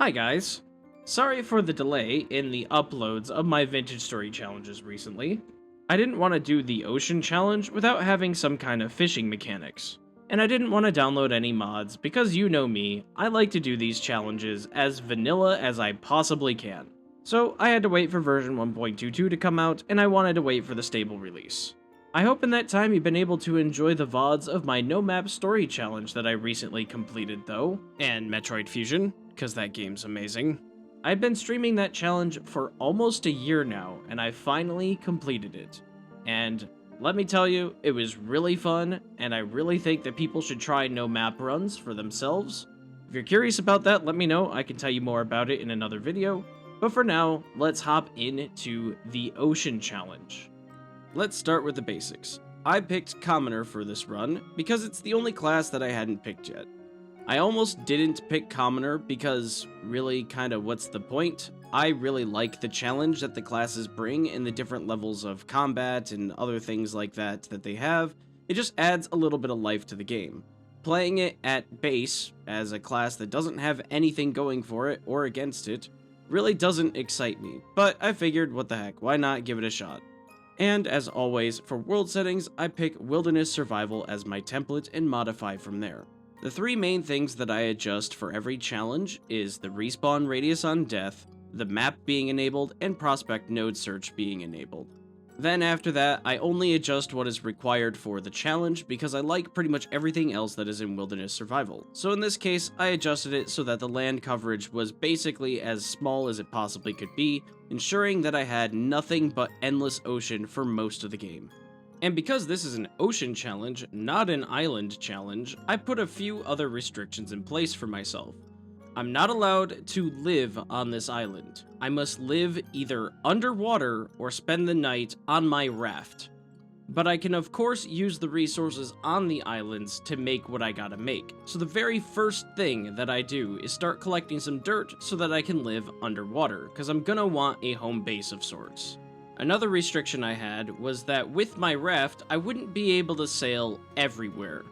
Hi guys! Sorry for the delay in the uploads of my vintage story challenges recently. I didn't want to do the ocean challenge without having some kind of fishing mechanics. And I didn't want to download any mods because you know me, I like to do these challenges as vanilla as I possibly can. So I had to wait for version 1.22 to come out, and I wanted to wait for the stable release. I hope in that time you've been able to enjoy the VODs of my No Map Story challenge that I recently completed though, and Metroid Fusion, because that game's amazing. I've been streaming that challenge for almost a year now, and I finally completed it. And let me tell you, it was really fun, and I really think that people should try no map runs for themselves. If you're curious about that, let me know, I can tell you more about it in another video. But for now, let's hop into the Ocean Challenge. Let's start with the basics. I picked Commoner for this run, because it's the only class that I hadn't picked yet. I almost didn't pick Commoner because really kinda what's the point? I really like the challenge that the classes bring and the different levels of combat and other things like that they have. It just adds a little bit of life to the game. Playing it at base, as a class that doesn't have anything going for it or against it, really doesn't excite me, but I figured what the heck, why not give it a shot? And as always, for world settings, I pick Wilderness Survival as my template and modify from there. The three main things that I adjust for every challenge is the respawn radius on death, the map being enabled, and prospect node search being enabled. Then after that, I only adjust what is required for the challenge because I like pretty much everything else that is in Wilderness Survival. So in this case, I adjusted it so that the land coverage was basically as small as it possibly could be, ensuring that I had nothing but endless ocean for most of the game. And because this is an ocean challenge, not an island challenge, I put a few other restrictions in place for myself. I'm not allowed to live on this island. I must live either underwater or spend the night on my raft. But I can of course use the resources on the islands to make what I gotta make. So the very first thing that I do is start collecting some dirt so that I can live underwater, because I'm gonna want a home base of sorts. Another restriction I had was that with my raft, I wouldn't be able to sail everywhere.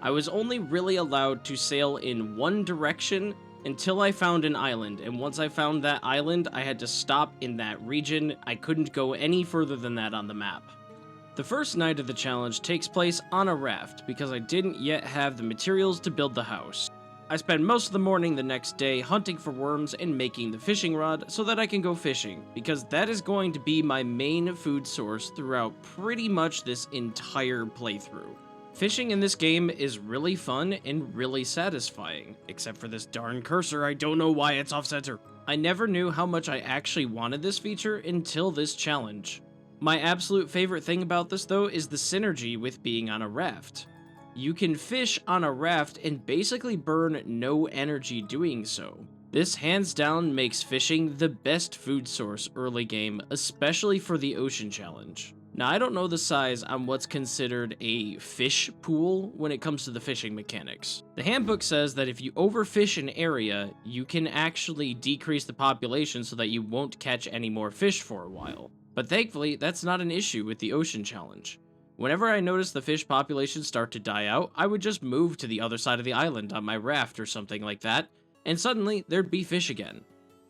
I was only really allowed to sail in one direction until I found an island, and once I found that island, I had to stop in that region. I couldn't go any further than that on the map. The first night of the challenge takes place on a raft because I didn't yet have the materials to build the house. I spend most of the morning the next day hunting for worms and making the fishing rod so that I can go fishing, because that is going to be my main food source throughout pretty much this entire playthrough. Fishing in this game is really fun and really satisfying, except for this darn cursor, I don't know why it's off-center. I never knew how much I actually wanted this feature until this challenge. My absolute favorite thing about this though is the synergy with being on a raft. You can fish on a raft and basically burn no energy doing so. This hands down makes fishing the best food source early game, especially for the ocean challenge. Now I don't know the size on what's considered a fish pool when it comes to the fishing mechanics. The handbook says that if you overfish an area, you can actually decrease the population so that you won't catch any more fish for a while. But thankfully, that's not an issue with the ocean challenge. Whenever I noticed the fish population start to die out, I would just move to the other side of the island on my raft or something like that, and suddenly there'd be fish again.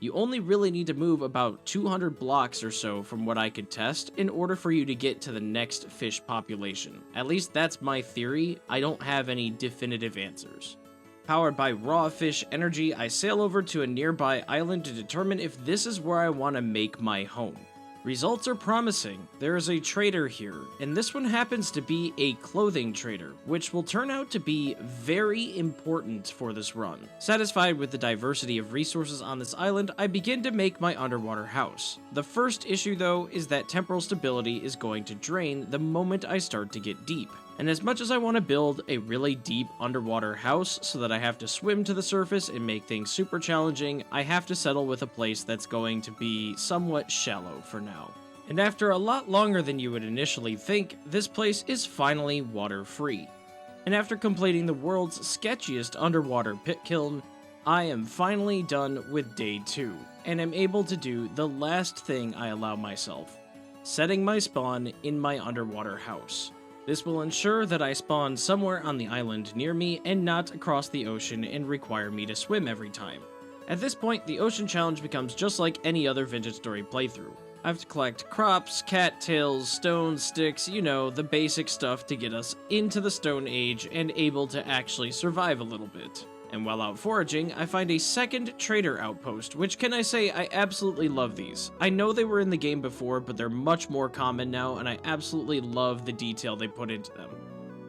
You only really need to move about 200 blocks or so from what I could test in order for you to get to the next fish population. At least that's my theory, I don't have any definitive answers. Powered by raw fish energy, I sail over to a nearby island to determine if this is where I want to make my home. Results are promising. There is a trader here, and this one happens to be a clothing trader, which will turn out to be very important for this run. Satisfied with the diversity of resources on this island, I begin to make my underwater house. The first issue though is that temporal stability is going to drain the moment I start to get deep. And as much as I want to build a really deep underwater house so that I have to swim to the surface and make things super challenging, I have to settle with a place that's going to be somewhat shallow for now. And after a lot longer than you would initially think, this place is finally water-free. And after completing the world's sketchiest underwater pit kiln, I am finally done with day 2, and am able to do the last thing I allow myself, setting my spawn in my underwater house. This will ensure that I spawn somewhere on the island near me and not across the ocean and require me to swim every time. At this point, the Ocean Challenge becomes just like any other Vintage Story playthrough. I have to collect crops, cattails, stones, sticks, you know, the basic stuff to get us into the Stone Age and able to actually survive a little bit. And while out foraging, I find a second trader outpost, which can I say I absolutely love these. I know they were in the game before, but they're much more common now, and I absolutely love the detail they put into them.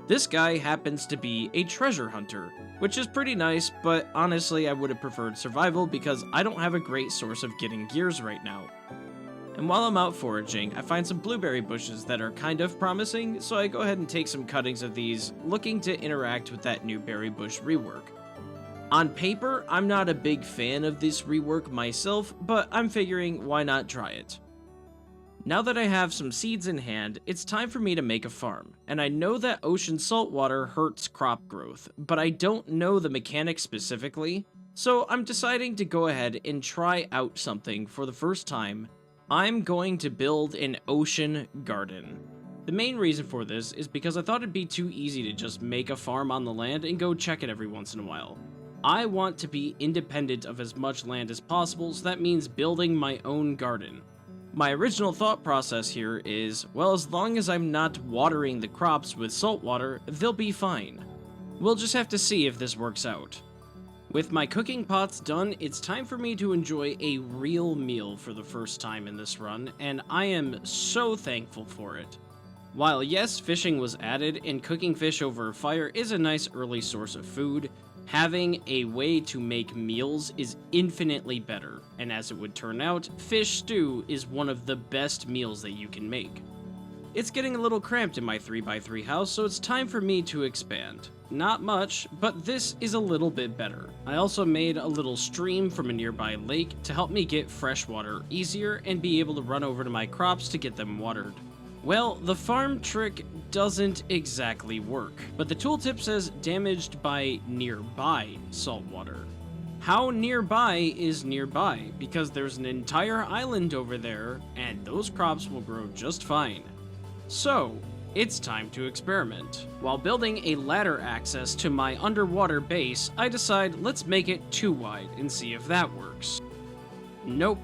This guy happens to be a treasure hunter, which is pretty nice, but honestly I would have preferred survival because I don't have a great source of getting gears right now. And while I'm out foraging, I find some blueberry bushes that are kind of promising, so I go ahead and take some cuttings of these, looking to interact with that new berry bush rework. On paper, I'm not a big fan of this rework myself, but I'm figuring why not try it. Now that I have some seeds in hand, it's time for me to make a farm, and I know that ocean saltwater hurts crop growth, but I don't know the mechanics specifically, so I'm deciding to go ahead and try out something for the first time. I'm going to build an ocean garden. The main reason for this is because I thought it'd be too easy to just make a farm on the land and go check it every once in a while. I want to be independent of as much land as possible, so that means building my own garden. My original thought process here is, well, as long as I'm not watering the crops with salt water, they'll be fine. We'll just have to see if this works out. With my cooking pots done, it's time for me to enjoy a real meal for the first time in this run, and I am so thankful for it. While yes, fishing was added, and cooking fish over a fire is a nice early source of food, having a way to make meals is infinitely better, and as it would turn out, fish stew is one of the best meals that you can make. It's getting a little cramped in my 3x3 house, so it's time for me to expand. Not much, but this is a little bit better. I also made a little stream from a nearby lake to help me get fresh water easier and be able to run over to my crops to get them watered. Well, the farm trick doesn't exactly work, but the tooltip says damaged by nearby saltwater. How nearby is nearby? Because there's an entire island over there, and those crops will grow just fine. So, it's time to experiment. While building a ladder access to my underwater base, I decide let's make it too wide and see if that works. Nope.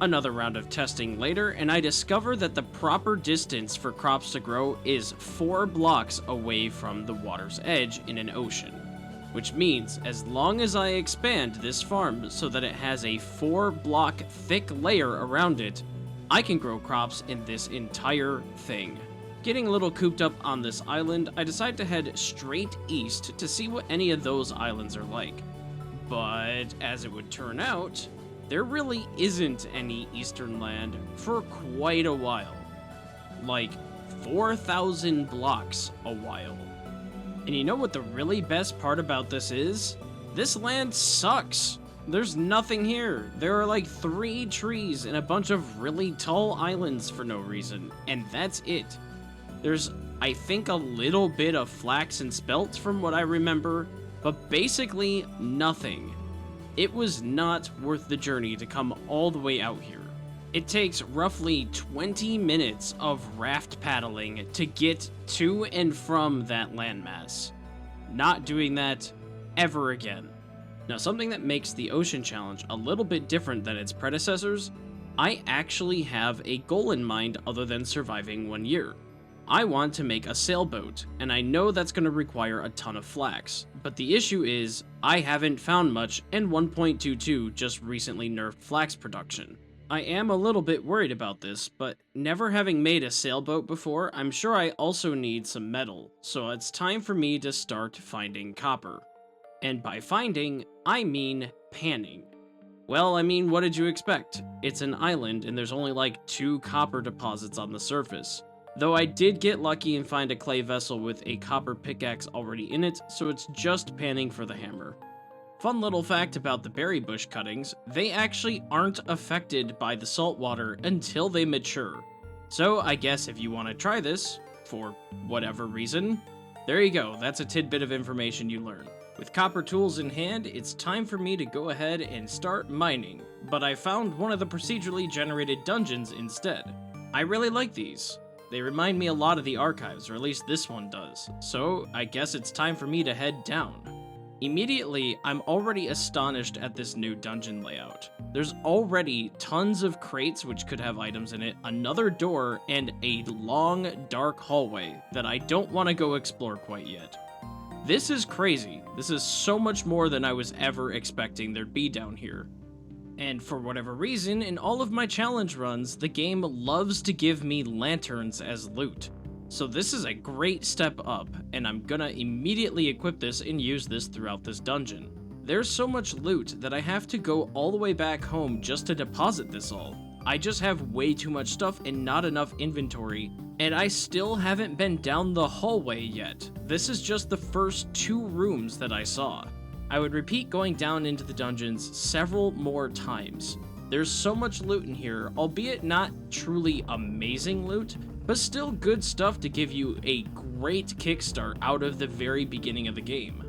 Another round of testing later, and I discover that the proper distance for crops to grow is 4 blocks away from the water's edge in an ocean. Which means, as long as I expand this farm so that it has a 4-block thick layer around it, I can grow crops in this entire thing. Getting a little cooped up on this island, I decide to head straight east to see what any of those islands are like. But, as it would turn out, there really isn't any eastern land for quite a while. Like 4,000 blocks a while. And you know what the really best part about this is? This land sucks. There's nothing here. There are like 3 trees and a bunch of really tall islands for no reason, and that's it. There's, I think, a little bit of flax and spelt from what I remember, but basically nothing. It was not worth the journey to come all the way out here. It takes roughly 20 minutes of raft paddling to get to and from that landmass. Not doing that ever again. Now, something that makes the Ocean Challenge a little bit different than its predecessors, I actually have a goal in mind other than surviving 1 year. I want to make a sailboat, and I know that's going to require a ton of flax, but the issue is, I haven't found much, and 1.22 just recently nerfed flax production. I am a little bit worried about this, but never having made a sailboat before, I'm sure I also need some metal, so it's time for me to start finding copper. And by finding, I mean panning. Well, I mean, what did you expect? It's an island, and there's only like 2 copper deposits on the surface. Though I did get lucky and find a clay vessel with a copper pickaxe already in it, so it's just panning for the hammer. Fun little fact about the berry bush cuttings, they actually aren't affected by the salt water until they mature. So I guess if you want to try this, for whatever reason, there you go, that's a tidbit of information you learn. With copper tools in hand, it's time for me to go ahead and start mining, but I found one of the procedurally generated dungeons instead. I really like these. They remind me a lot of the archives, or at least this one does, so I guess it's time for me to head down. Immediately, I'm already astonished at this new dungeon layout. There's already tons of crates which could have items in it, another door, and a long, dark hallway that I don't want to go explore quite yet. This is crazy. This is so much more than I was ever expecting there'd be down here. And for whatever reason, in all of my challenge runs, the game loves to give me lanterns as loot. So this is a great step up, and I'm gonna immediately equip this and use this throughout this dungeon. There's so much loot that I have to go all the way back home just to deposit this all. I just have way too much stuff and not enough inventory, and I still haven't been down the hallway yet. This is just the first 2 rooms that I saw. I would repeat going down into the dungeons several more times. There's so much loot in here, albeit not truly amazing loot, but still good stuff to give you a great kickstart out of the very beginning of the game.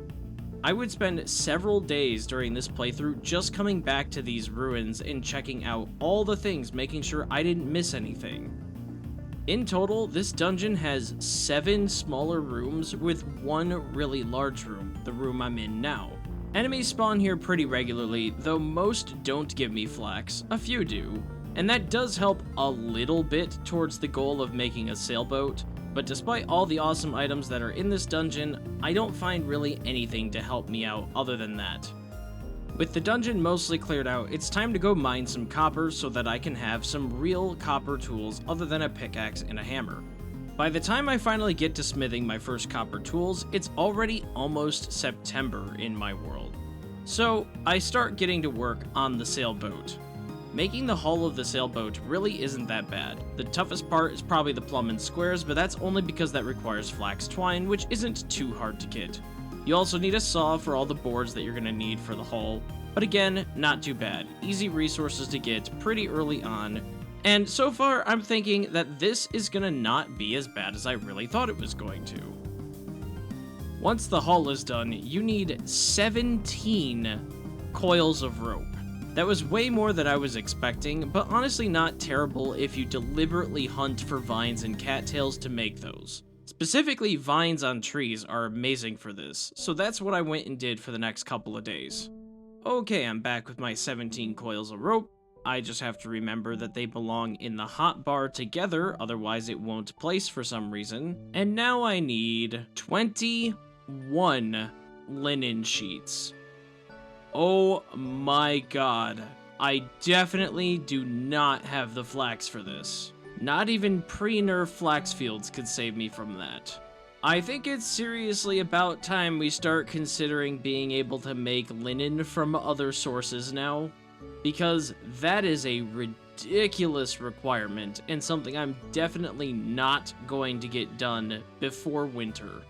I would spend several days during this playthrough just coming back to these ruins and checking out all the things, making sure I didn't miss anything. In total, this dungeon has 7 smaller rooms with 1 really large room, the room I'm in now. Enemies spawn here pretty regularly, though most don't give me flax, a few do, and that does help a little bit towards the goal of making a sailboat, but despite all the awesome items that are in this dungeon, I don't find really anything to help me out other than that. With the dungeon mostly cleared out, it's time to go mine some copper so that I can have some real copper tools other than a pickaxe and a hammer. By the time I finally get to smithing my first copper tools, it's already almost September in my world. So I start getting to work on the sailboat. Making the hull of the sailboat really isn't that bad. The toughest part is probably the plumb and squares, but that's only because that requires flax twine, which isn't too hard to get. You also need a saw for all the boards that you're going to need for the hull, but again, not too bad. Easy resources to get pretty early on, and so far I'm thinking that this is going to not be as bad as I really thought it was going to. Once the hull is done, you need 17 coils of rope. That was way more than I was expecting, but honestly not terrible if you deliberately hunt for vines and cattails to make those. Specifically, vines on trees are amazing for this, so that's what I went and did for the next couple of days. Okay, I'm back with my 17 coils of rope. I just have to remember that they belong in the hotbar together, otherwise it won't place for some reason. And now I need 21 linen sheets. Oh my god, I definitely do not have the flax for this. Not even pre-nerf flax fields could save me from that. I think it's seriously about time we start considering being able to make linen from other sources now, because that is a ridiculous requirement and something I'm definitely not going to get done before winter.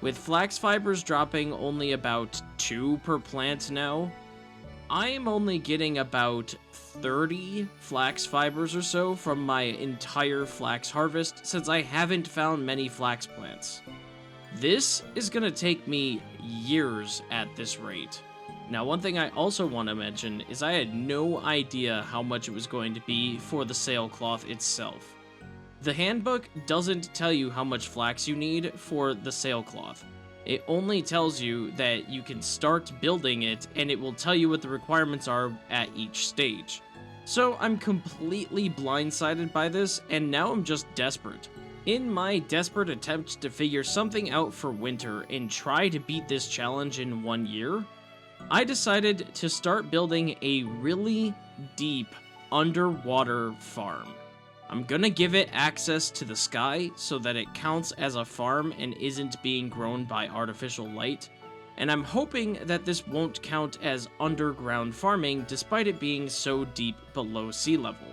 With flax fibers dropping only about 2 per plant now, I am only getting about 30 flax fibers or so from my entire flax harvest since I haven't found many flax plants. This is gonna take me years at this rate. Now, one thing I also want to mention is I had no idea how much it was going to be for the sailcloth itself. The handbook doesn't tell you how much flax you need for the sailcloth. It only tells you that you can start building it, and it will tell you what the requirements are at each stage. So I'm completely blindsided by this, and now I'm just desperate. In my desperate attempt to figure something out for winter and try to beat this challenge in 1 year, I decided to start building a really deep underwater farm. I'm gonna give it access to the sky so that it counts as a farm and isn't being grown by artificial light, and I'm hoping that this won't count as underground farming despite it being so deep below sea level.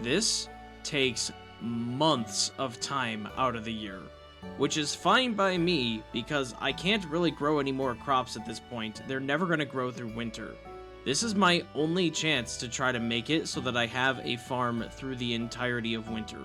This takes months of time out of the year, which is fine by me because I can't really grow any more crops at this point. They're never gonna grow through winter. This is my only chance to try to make it so that I have a farm through the entirety of winter.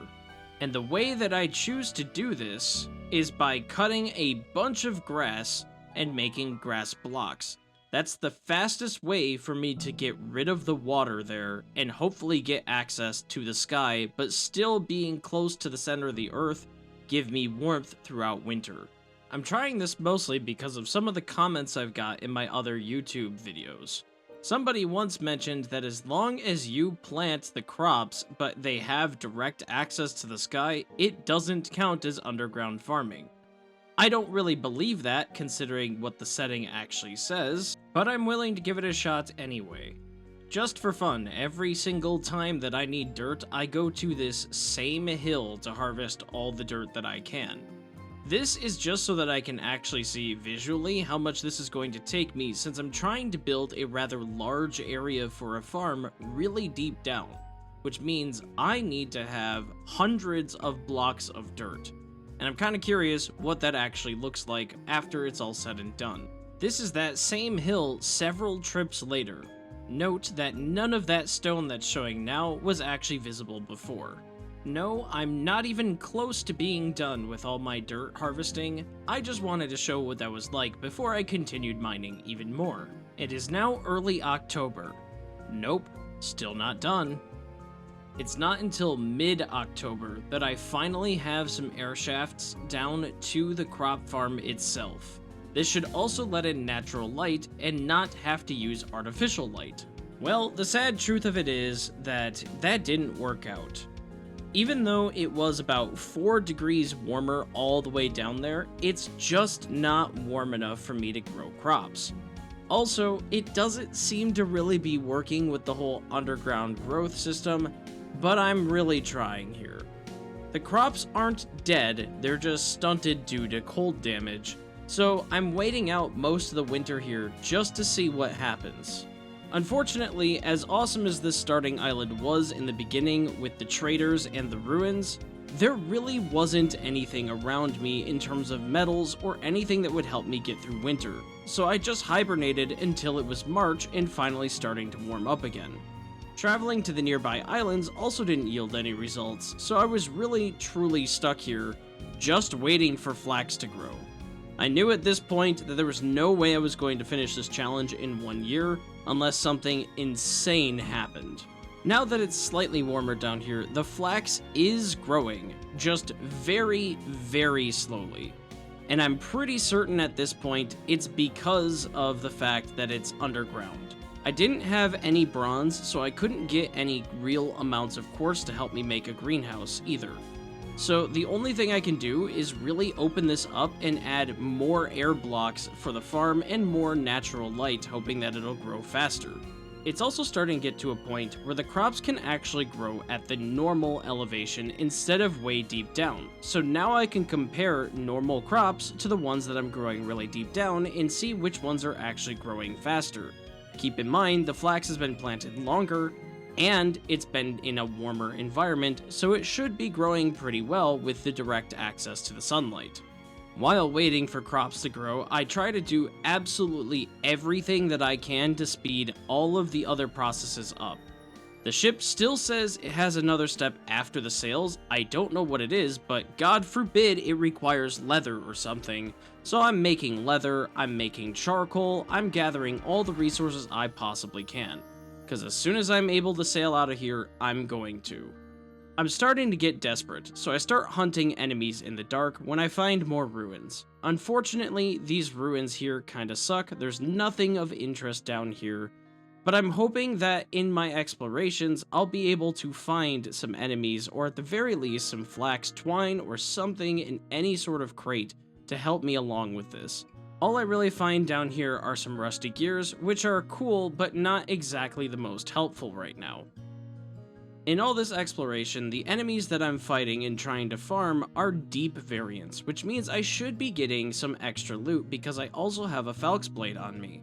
And the way that I choose to do this is by cutting a bunch of grass and making grass blocks. That's the fastest way for me to get rid of the water there and hopefully get access to the sky, but still being close to the center of the earth, give me warmth throughout winter. I'm trying this mostly because of some of the comments I've got in my other YouTube videos. Somebody once mentioned that as long as you plant the crops, but they have direct access to the sky, it doesn't count as underground farming. I don't really believe that, considering what the setting actually says, but I'm willing to give it a shot anyway. Just for fun, every single time that I need dirt, I go to this same hill to harvest all the dirt that I can. This is just so that I can actually see visually how much this is going to take me, since I'm trying to build a rather large area for a farm really deep down, which means I need to have hundreds of blocks of dirt. And I'm kind of curious what that actually looks like after it's all said and done. This is that same hill several trips later. Note that none of that stone that's showing now was actually visible before. No, I'm not even close to being done with all my dirt harvesting. I just wanted to show what that was like before I continued mining even more. It is now early October. Nope, still not done. It's not until mid-October that I finally have some air shafts down to the crop farm itself. This should also let in natural light and not have to use artificial light. Well, the sad truth of it is that didn't work out. Even though it was about 4 degrees warmer all the way down there, it's just not warm enough for me to grow crops. Also, it doesn't seem to really be working with the whole underground growth system, but I'm really trying here. The crops aren't dead, they're just stunted due to cold damage, so I'm waiting out most of the winter here just to see what happens. Unfortunately, as awesome as this starting island was in the beginning with the traders and the ruins, there really wasn't anything around me in terms of metals or anything that would help me get through winter, so I just hibernated until it was March and finally starting to warm up again. Traveling to the nearby islands also didn't yield any results, so I was really truly stuck here, just waiting for flax to grow. I knew at this point that there was no way I was going to finish this challenge in 1 year, unless something insane happened. Now that it's slightly warmer down here, the flax is growing, just very, very slowly. And I'm pretty certain at this point it's because of the fact that it's underground. I didn't have any bronze, so I couldn't get any real amounts of quartz to help me make a greenhouse either. So the only thing I can do is really open this up and add more air blocks for the farm and more natural light, hoping that it'll grow faster. It's also starting to get to a point where the crops can actually grow at the normal elevation instead of way deep down. So now I can compare normal crops to the ones that I'm growing really deep down and see which ones are actually growing faster. Keep in mind, the flax has been planted longer, and it's been in a warmer environment, so it should be growing pretty well with the direct access to the sunlight. While waiting for crops to grow, I try to do absolutely everything that I can to speed all of the other processes up. The ship still says it has another step after the sails. I don't know what it is, but God forbid it requires leather or something. So I'm making leather, I'm making charcoal, I'm gathering all the resources I possibly can. Because as soon as I'm able to sail out of here, I'm going to. I'm starting to get desperate, so I start hunting enemies in the dark when I find more ruins. Unfortunately, these ruins here kinda suck, there's nothing of interest down here, but I'm hoping that in my explorations, I'll be able to find some enemies, or at the very least some flax twine or something in any sort of crate to help me along with this. All I really find down here are some rusty gears, which are cool, but not exactly the most helpful right now. In all this exploration, the enemies that I'm fighting and trying to farm are deep variants, which means I should be getting some extra loot because I also have a Falx Blade on me.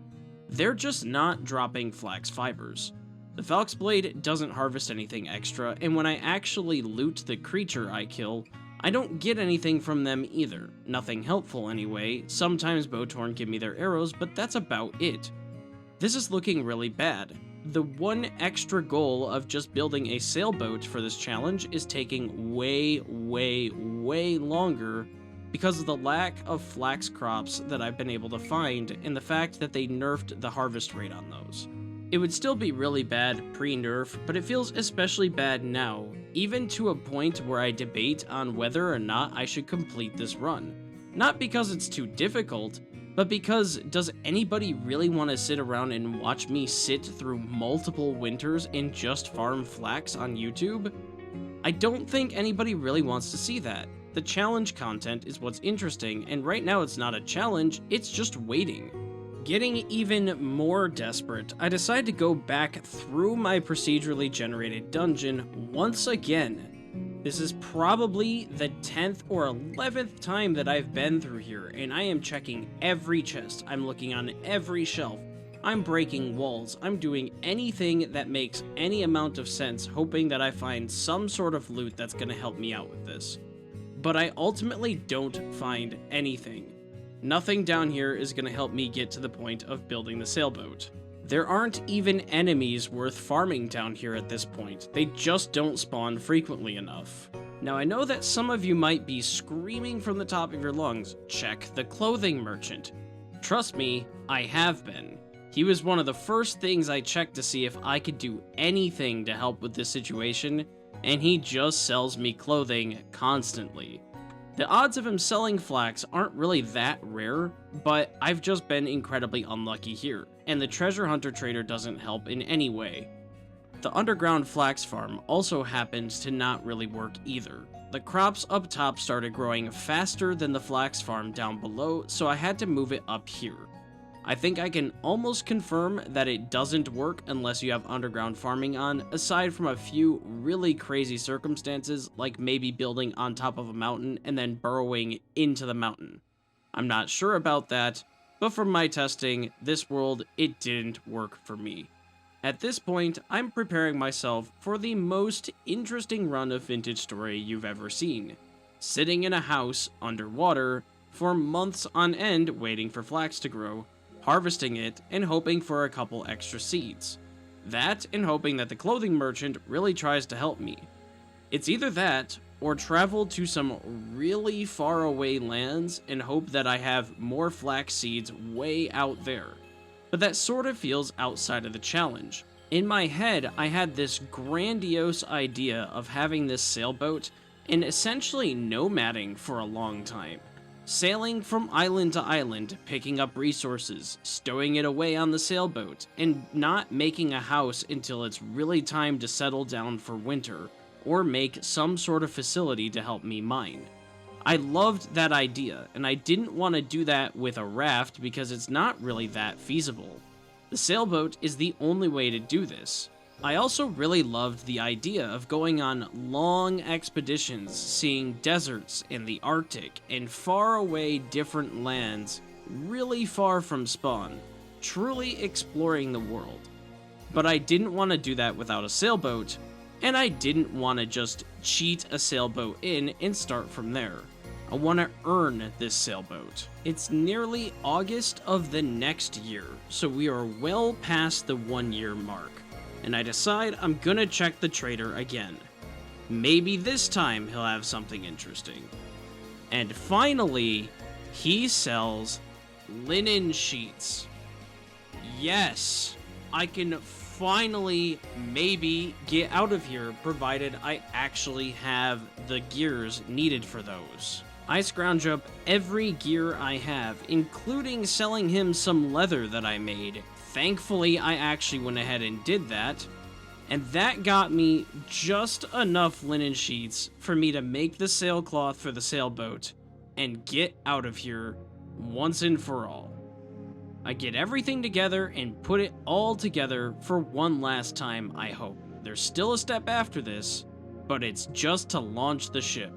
They're just not dropping flax fibers. The Falx Blade doesn't harvest anything extra, and when I actually loot the creature I kill, I don't get anything from them either. Nothing helpful anyway. Sometimes Bowtorn give me their arrows, but that's about it. This is looking really bad. The one extra goal of just building a sailboat for this challenge is taking way, way, way longer because of the lack of flax crops that I've been able to find and the fact that they nerfed the harvest rate on those. It would still be really bad pre-nerf, but it feels especially bad now, even to a point where I debate on whether or not I should complete this run. Not because it's too difficult, but because does anybody really want to sit around and watch me sit through multiple winters and just farm flax on YouTube? I don't think anybody really wants to see that. The challenge content is what's interesting, and right now it's not a challenge, it's just waiting. Getting even more desperate, I decide to go back through my procedurally generated dungeon once again. This is probably the 10th or 11th time that I've been through here, and I am checking every chest, I'm looking on every shelf, I'm breaking walls, I'm doing anything that makes any amount of sense, hoping that I find some sort of loot that's going to help me out with this. But I ultimately don't find anything. Nothing down here is going to help me get to the point of building the sailboat. There aren't even enemies worth farming down here at this point, they just don't spawn frequently enough. Now I know that some of you might be screaming from the top of your lungs, check the clothing merchant. Trust me, I have been. He was one of the first things I checked to see if I could do anything to help with this situation, and he just sells me clothing constantly. The odds of him selling flax aren't really that rare, but I've just been incredibly unlucky here, and the treasure hunter trader doesn't help in any way. The underground flax farm also happens to not really work either. The crops up top started growing faster than the flax farm down below, so I had to move it up here. I think I can almost confirm that it doesn't work unless you have underground farming on, aside from a few really crazy circumstances, like maybe building on top of a mountain and then burrowing into the mountain. I'm not sure about that, but from my testing, this world, it didn't work for me. At this point, I'm preparing myself for the most interesting run of Vintage Story you've ever seen. Sitting in a house, underwater, for months on end waiting for flax to grow, harvesting it, and hoping for a couple extra seeds. That, and hoping that the clothing merchant really tries to help me. It's either that, or travel to some really far away lands and hope that I have more flax seeds way out there. But that sort of feels outside of the challenge. In my head, I had this grandiose idea of having this sailboat and essentially nomading for a long time. Sailing from island to island, picking up resources, stowing it away on the sailboat, and not making a house until it's really time to settle down for winter, or make some sort of facility to help me mine. I loved that idea, and I didn't want to do that with a raft because it's not really that feasible. The sailboat is the only way to do this. I also really loved the idea of going on long expeditions, seeing deserts in the Arctic and far away different lands, really far from spawn, truly exploring the world. But I didn't want to do that without a sailboat, and I didn't want to just cheat a sailboat in and start from there. I want to earn this sailboat. It's nearly August of the next year, so we are well past the 1-year mark. And I decide I'm gonna check the trader again. Maybe this time he'll have something interesting. And finally, he sells linen sheets. Yes, I can finally maybe get out of here, provided I actually have the gears needed for those. I scrounge up every gear I have, including selling him some leather that I made. Thankfully, I actually went ahead and did that, and that got me just enough linen sheets for me to make the sailcloth for the sailboat and get out of here once and for all. I get everything together and put it all together for one last time, I hope. There's still a step after this, but it's just to launch the ship.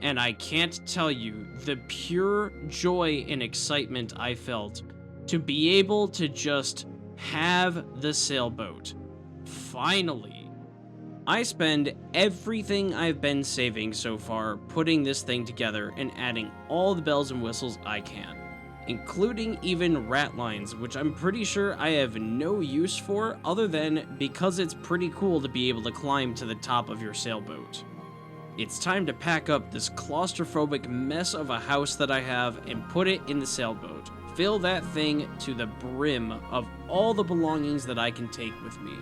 And I can't tell you the pure joy and excitement I felt to be able to just have the sailboat. Finally. I spend everything I've been saving so far putting this thing together and adding all the bells and whistles I can, including even rat lines, which I'm pretty sure I have no use for other than because it's pretty cool to be able to climb to the top of your sailboat. It's time to pack up this claustrophobic mess of a house that I have and put it in the sailboat. Fill that thing to the brim of all the belongings that I can take with me.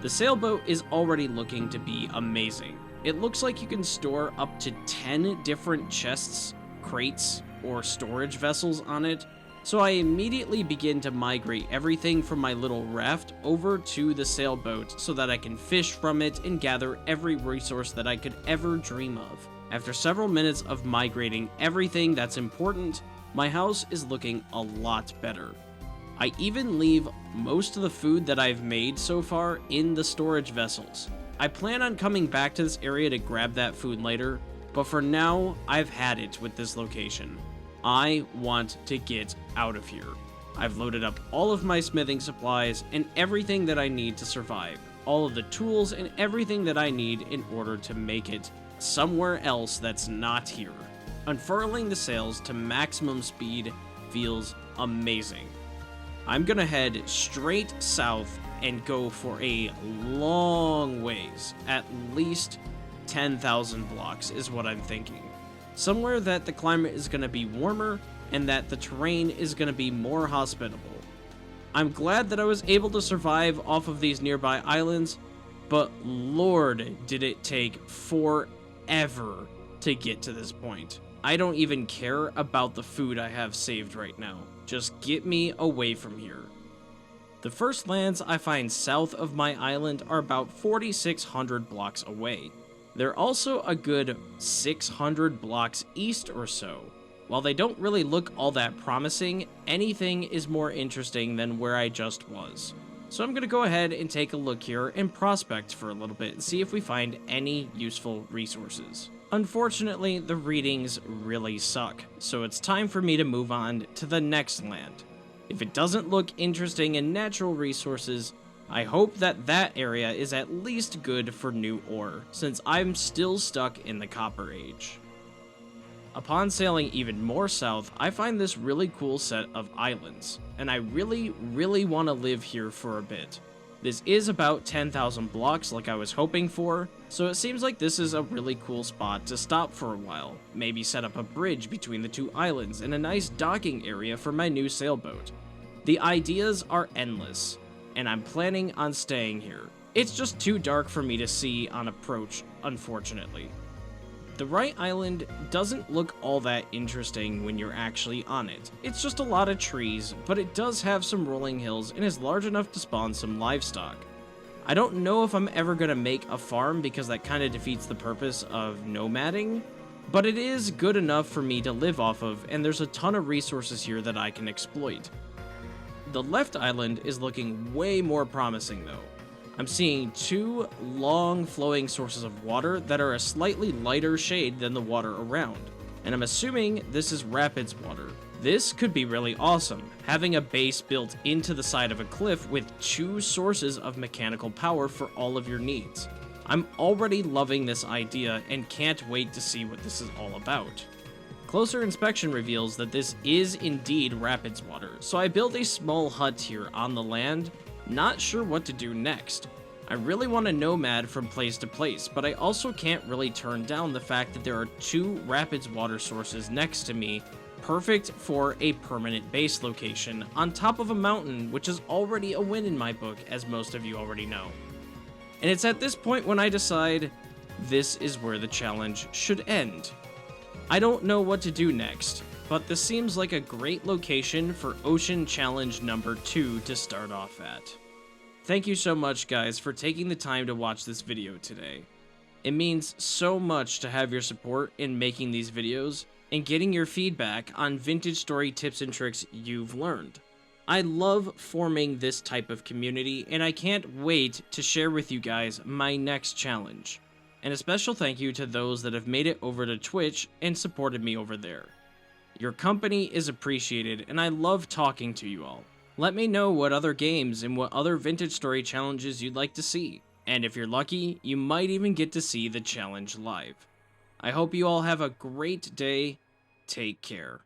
The sailboat is already looking to be amazing. It looks like you can store up to 10 different chests, crates, or storage vessels on it, so I immediately begin to migrate everything from my little raft over to the sailboat so that I can fish from it and gather every resource that I could ever dream of. After several minutes of migrating everything that's important, my house is looking a lot better. I even leave most of the food that I've made so far in the storage vessels. I plan on coming back to this area to grab that food later, but for now, I've had it with this location. I want to get out of here. I've loaded up all of my smithing supplies and everything that I need to survive. All of the tools and everything that I need in order to make it somewhere else that's not here. Unfurling the sails to maximum speed feels amazing. I'm gonna head straight south and go for a long ways. At least 10,000 blocks is what I'm thinking. Somewhere that the climate is going to be warmer and that the terrain is going to be more hospitable. I'm glad that I was able to survive off of these nearby islands, but lord did it take forever to get to this point. I don't even care about the food I have saved right now. Just get me away from here. The first lands I find south of my island are about 4,600 blocks away. They're also a good 600 blocks east or so. While they don't really look all that promising, anything is more interesting than where I just was. So I'm going to go ahead and take a look here and prospect for a little bit and see if we find any useful resources. Unfortunately, the readings really suck, so it's time for me to move on to the next land. If it doesn't look interesting in natural resources, I hope that that area is at least good for new ore, since I'm still stuck in the Copper Age. Upon sailing even more south, I find this really cool set of islands, and I really want to live here for a bit. This is about 10,000 blocks like I was hoping for, so it seems like this is a really cool spot to stop for a while, maybe set up a bridge between the two islands and a nice docking area for my new sailboat. The ideas are endless, and I'm planning on staying here. It's just too dark for me to see on approach, unfortunately. The right island doesn't look all that interesting when you're actually on it. It's just a lot of trees, but it does have some rolling hills and is large enough to spawn some livestock. I don't know if I'm ever going to make a farm because that kind of defeats the purpose of nomading, but it is good enough for me to live off of, and there's a ton of resources here that I can exploit. The left island is looking way more promising though. I'm seeing two long flowing sources of water that are a slightly lighter shade than the water around, and I'm assuming this is rapids water. This could be really awesome, having a base built into the side of a cliff with two sources of mechanical power for all of your needs. I'm already loving this idea and can't wait to see what this is all about. Closer inspection reveals that this is indeed rapids water, so I built a small hut here on the land, not sure what to do next. I really want to nomad from place to place, but I also can't really turn down the fact that there are two rapids water sources next to me, perfect for a permanent base location, on top of a mountain, which is already a win in my book, as most of you already know. And it's at this point when I decide this is where the challenge should end. I don't know what to do next, but this seems like a great location for Ocean Challenge number 2 to start off at. Thank you so much guys for taking the time to watch this video today. It means so much to have your support in making these videos and getting your feedback on vintage story tips and tricks you've learned. I love forming this type of community and I can't wait to share with you guys my next challenge. And a special thank you to those that have made it over to Twitch and supported me over there. Your company is appreciated, and I love talking to you all. Let me know what other games and what other vintage story challenges you'd like to see, and if you're lucky, you might even get to see the challenge live. I hope you all have a great day. Take care.